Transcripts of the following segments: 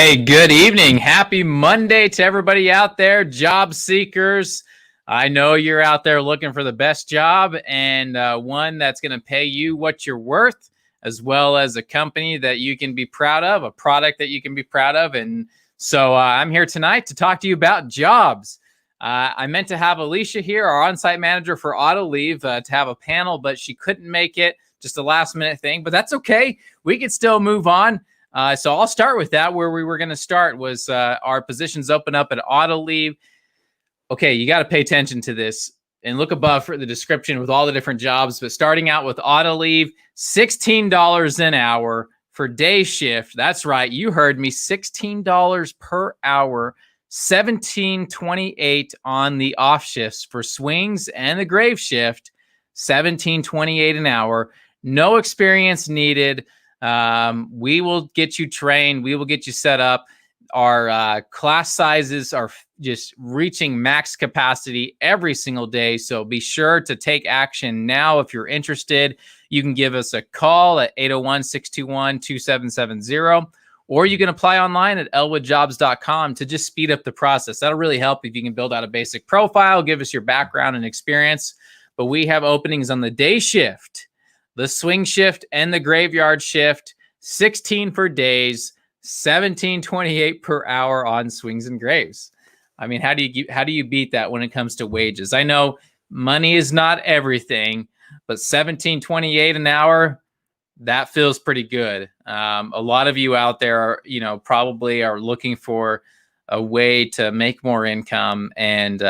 Hey, good evening. Happy Monday to everybody out there, job seekers. I know you're out there looking for the best job and one that's going to pay you what you're worth, as well as a company that you can be proud of, a product that you can be proud of. And so I'm here tonight to talk to you about jobs. I meant to have Alesha here, our on-site manager for Autoliv, to have a panel, but she couldn't make it. Just a last-minute thing, but that's okay. We can still move on. So I'll start with that. Where we were going to start was our positions open up at Autoliv. Okay, you got to pay attention to this and look above for the description with all the different jobs. But starting out with Autoliv, $16 an hour for day shift. That's right, you heard me, $16 per hour, $17.28 on the off shifts for swings and the grave shift, $17.28 an hour. No experience needed. We will get you trained. We will get you set up. Our class sizes are just reaching max capacity every single day. So be sure to take action now. If you're interested, you can give us a call at 801-621-2770, or you can apply online at elwoodjobs.com to just speed up the process. That'll really help if you can build out a basic profile, give us your background and experience. But we have openings on the day shift, the swing shift, and the graveyard shift. 16 for days, 17.28 per hour on swings and graves. I mean, how do you beat that when it comes to wages? I know money is not everything, but 17.28 an hour, that feels pretty good. A lot of you out there are, probably are looking for a way to make more income, and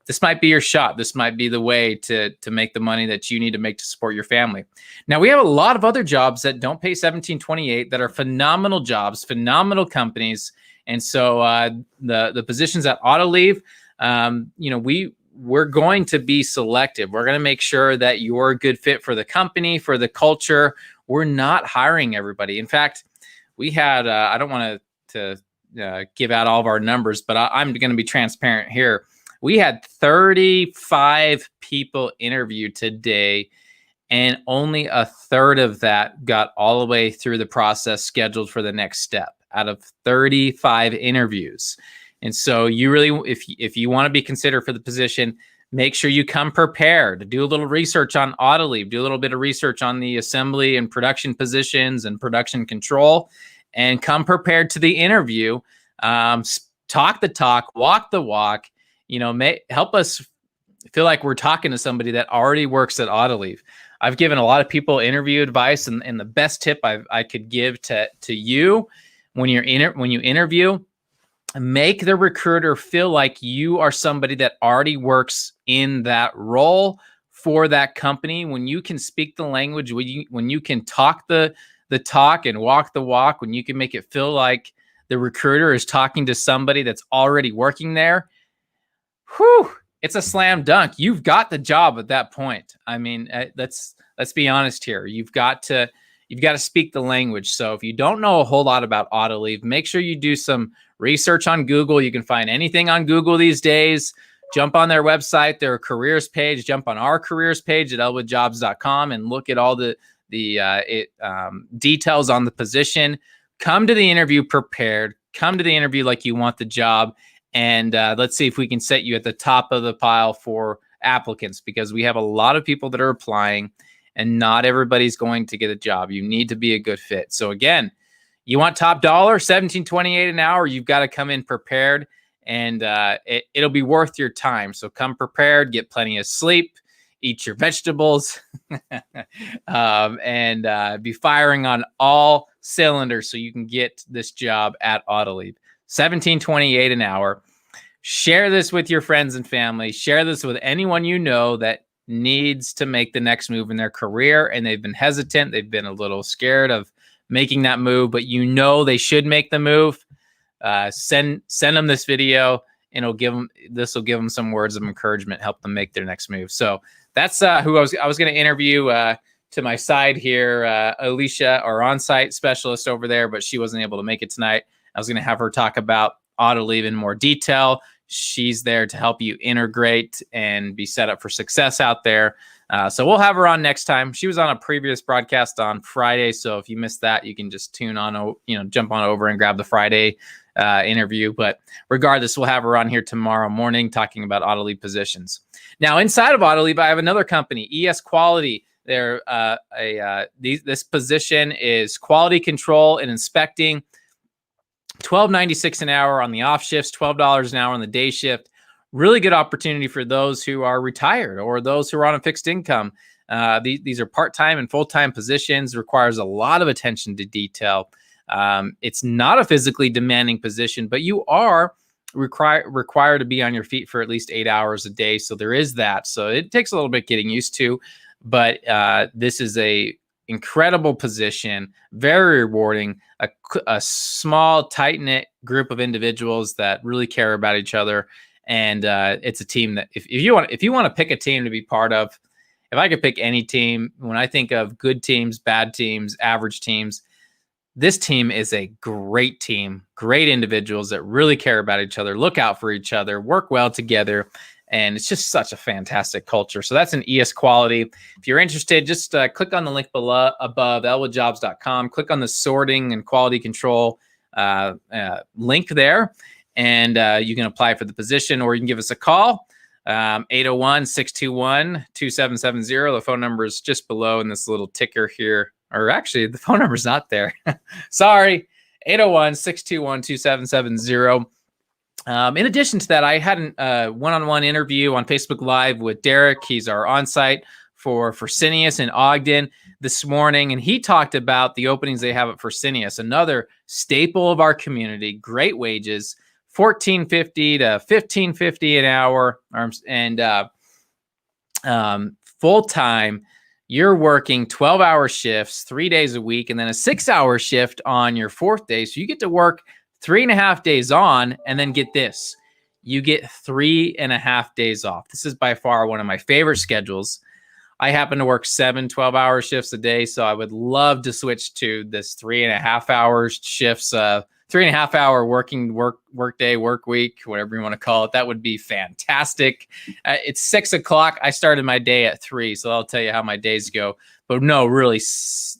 this might be your shot. This might be the way to make the money that you need to make to support your family. Now, we have a lot of other jobs that don't pay $17.28 that are phenomenal jobs, phenomenal companies. And so the positions at Autoliv, we're going to be selective. We're going to make sure that you're a good fit for the company, for the culture. We're not hiring everybody. In fact, we had, I don't want to give out all of our numbers, but I'm going to be transparent here. We had 35 people interviewed today, and only a third of that got all the way through the process scheduled for the next step out of 35 interviews. And so you really, if you want to be considered for the position, make sure you come prepared. Do a little research on Autoliv, do a little bit of research on the assembly and production positions and production control, and come prepared to the interview. Talk the talk, walk the walk. Help us feel like we're talking to somebody that already works at Autoliv. I've given a lot of people interview advice, and the best tip I could give to you when you interview, make the recruiter feel like you are somebody that already works in that role for that company. When you can speak the language, when you can talk the talk and walk the walk, when you can make it feel like the recruiter is talking to somebody that's already working there, whew, it's a slam dunk. You've got the job at that point. I mean, let's be honest here. You've got to speak the language. So if you don't know a whole lot about Autoliv, make sure you do some research on Google. You can find anything on Google these days. Jump on their website, their careers page. Jump on our careers page at elwoodjobs.com and look at all the details on the position. Come to the interview prepared. Come to the interview like you want the job. And let's see if we can set you at the top of the pile for applicants, because we have a lot of people that are applying and not everybody's going to get a job. You need to be a good fit. So again, you want top dollar, $17.28 an hour, you've got to come in prepared, and it'll be worth your time. So come prepared, get plenty of sleep, eat your vegetables, and be firing on all cylinders so you can get this job at Autoliv. $17.28 an hour. Share this with your friends and family. Share this with anyone you know that needs to make the next move in their career, and they've been hesitant. They've been a little scared of making that move, but they should make the move. Send them this video, and this will give them some words of encouragement, help them make their next move. So that's who I was going to interview to my side here, Alesha, our on-site specialist over there, but she wasn't able to make it tonight. I was going to have her talk about Autoliv in more detail, She's there to help you integrate and be set up for success out there. So we'll have her on next time. She was on a previous broadcast on Friday. So if you missed that, you can just jump on over and grab the Friday interview. But regardless, we'll have her on here tomorrow morning talking about Autoliv positions. Now, inside of Autoliv, I have another company, ES Quality. This position is quality control and inspecting. $12.96 an hour on the off shifts, $12 an hour on the day shift. Really good opportunity for those who are retired or those who are on a fixed income. These are part-time and full-time positions, requires a lot of attention to detail. It's not a physically demanding position, but you are required to be on your feet for at least 8 hours a day. So there is that. So it takes a little bit getting used to, but this is a incredible position, very rewarding, a small, tight-knit group of individuals that really care about each other. And it's a team that if you want to pick a team to be part of, if I could pick any team, when I think of good teams, bad teams, average teams, this team is a great team, great individuals that really care about each other, look out for each other, work well together. And it's just such a fantastic culture. So that's an ES Quality. If you're interested, just click on the link below above, elwoodjobs.com. Click on the sorting and quality control link there, and you can apply for the position, or you can give us a call, 801-621-2770. The phone number is just below in this little ticker here. Or actually, the phone number is not there. Sorry, 801-621-2770. In addition to that, I had a one-on-one interview on Facebook Live with Derek. He's our on-site for Fresenius in Ogden this morning, and he talked about the openings they have at Fresenius, another staple of our community, great wages, $14.50 to $15.50 an hour, and full-time. You're working 12-hour shifts 3 days a week, and then a 6-hour shift on your fourth day. So you get to work 3.5 days on, and then get this, you get 3.5 days off. This is by far one of my favorite schedules. I happen to work 7 12-hour shifts a day, so I would love to switch to this 3.5 hour shifts, 3.5 hour work day, work week, whatever you want to call it. That would be fantastic. It's 6 o'clock. I started my day at 3, so I'll tell you how my days go. But no, really,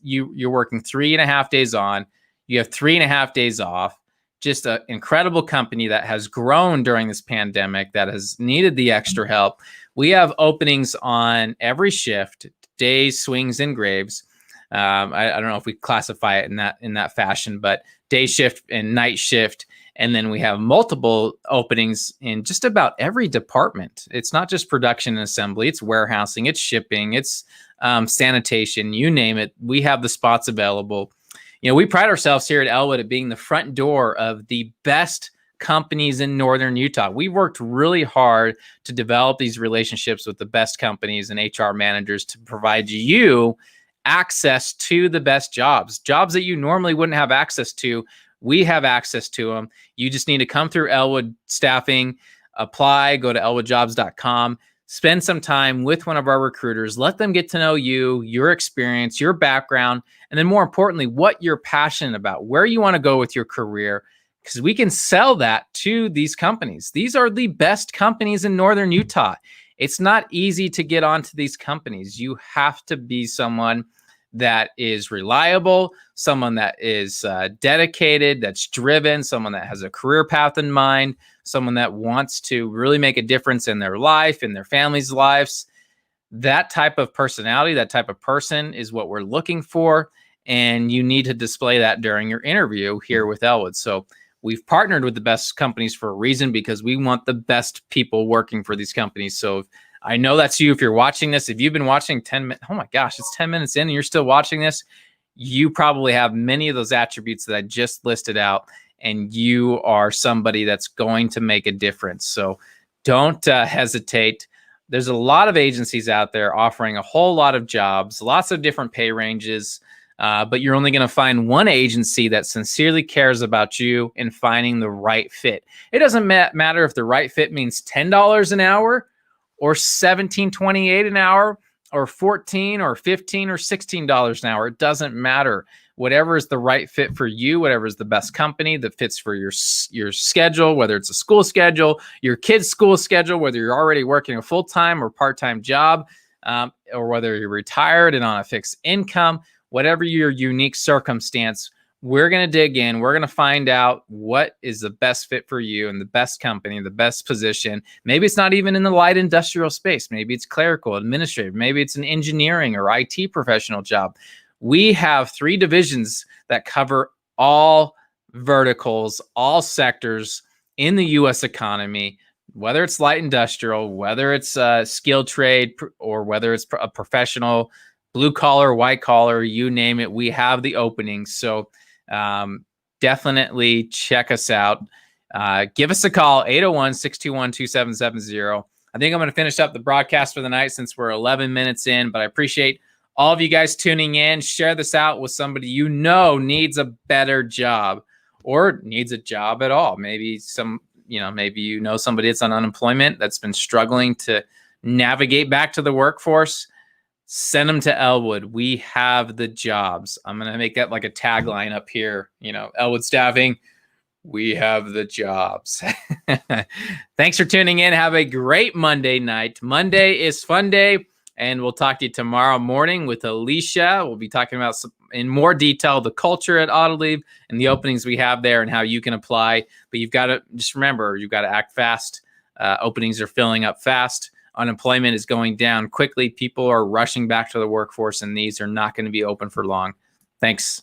you're working 3.5 days on. You have 3.5 days off. Just an incredible company that has grown during this pandemic, that has needed the extra help. We have openings on every shift, days, swings, and graves. I don't know if we classify it in that fashion, but day shift and night shift. And then we have multiple openings in just about every department. It's not just production and assembly. It's warehousing, it's shipping, it's sanitation, you name it. We have the spots available. You know, we pride ourselves here at Elwood at being the front door of the best companies in Northern Utah. We worked really hard to develop these relationships with the best companies and HR managers to provide you access to the best jobs that you normally wouldn't have access to. We have access to them. You just need to come through Elwood Staffing, apply, go to elwoodjobs.com. Spend some time with one of our recruiters. Let them get to know you, your experience, your background, and then more importantly, what you're passionate about, where you want to go with your career, because we can sell that to these companies. These are the best companies in Northern Utah. It's not easy to get onto these companies. You have to be someone that is reliable, someone that is dedicated, that's driven, someone that has a career path in mind, someone that wants to really make a difference in their life, in their family's lives. That type of personality, that type of person is what we're looking for. And you need to display that during your interview here with Elwood. So we've partnered with the best companies for a reason, because we want the best people working for these companies. So I know that's you. If you're watching this, if you've been watching 10 minutes, oh my gosh, it's 10 minutes in and you're still watching this, you probably have many of those attributes that I just listed out, and you are somebody that's going to make a difference. So don't hesitate. There's a lot of agencies out there offering a whole lot of jobs, lots of different pay ranges, but you're only going to find one agency that sincerely cares about you and finding the right fit. It doesn't matter if the right fit means $10 an hour or $17.28 an hour or $14 or $15 or $16 an hour. It doesn't matter. whatever is the right fit for you, whatever is the best company that fits for your schedule, whether it's a school schedule, your kid's school schedule, whether you're already working a full-time or part-time job, or whether you're retired and on a fixed income, whatever your unique circumstance, we're going to dig in. We're going to find out what is the best fit for you and the best company, the best position. Maybe it's not even in the light industrial space. Maybe it's clerical, administrative. Maybe it's an engineering or IT professional job. We have 3 divisions that cover all verticals, all sectors in the U.S. economy, whether it's light industrial, whether it's skilled trade, or whether it's a professional, blue collar, white collar, you name it. We have the openings. So definitely check us out. Give us a call, 801-621-2770. I think I'm going to finish up the broadcast for the night since we're 11 minutes in, but I appreciate all of you guys tuning in. Share this out with somebody you know needs a better job or needs a job at all. Maybe maybe you know somebody that's on unemployment that's been struggling to navigate back to the workforce. Send them to Elwood. We have the jobs. I'm going to make that like a tagline up here. Elwood Staffing, we have the jobs. Thanks for tuning in. Have a great Monday night. Monday is fun day, and we'll talk to you tomorrow morning with Alesha. We'll be talking about in more detail the culture at Autoliv and the openings we have there and how you can apply. But you've got to just remember, you've got to act fast. Openings are filling up fast. Unemployment is going down quickly. People are rushing back to the workforce, and these are not going to be open for long. Thanks.